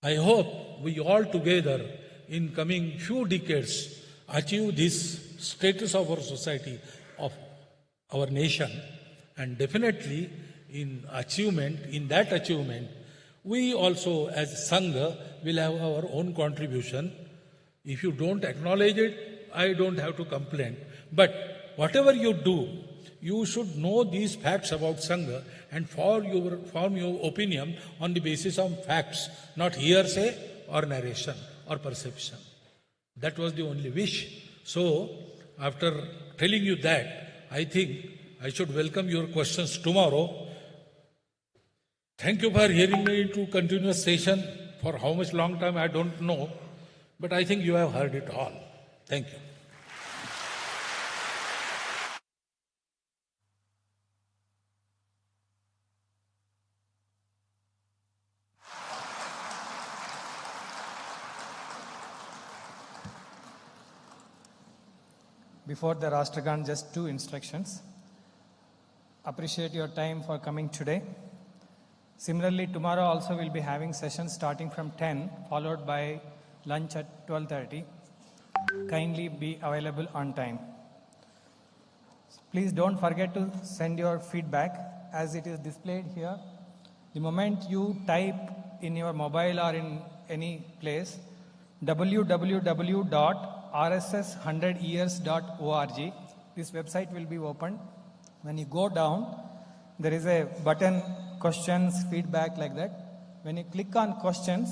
I hope we all together in coming few decades achieve this status of our society, of our nation, and definitely in that achievement, we also as Sangha will have our own contribution. If you don't acknowledge it, I don't have to complain. But whatever you do, you should know these facts about Sangha and form your opinion on the basis of facts, not hearsay or narration or perception. That was the only wish. So, after telling you that, I think I should welcome your questions tomorrow. Thank you for hearing me into continuous session. For how much long time, I don't know. But I think you have heard it all. Thank you. Before the Rashtragan, just two instructions. Appreciate your time for coming today. Similarly, tomorrow also we'll be having sessions starting from 10, followed by lunch at 12:30. Kindly be available on time. Please don't forget to send your feedback as it is displayed here. The moment you type in your mobile or in any place, www.rss100years.org. This website will be opened. When you go down, there is a button, questions, feedback, like that. When you click on questions,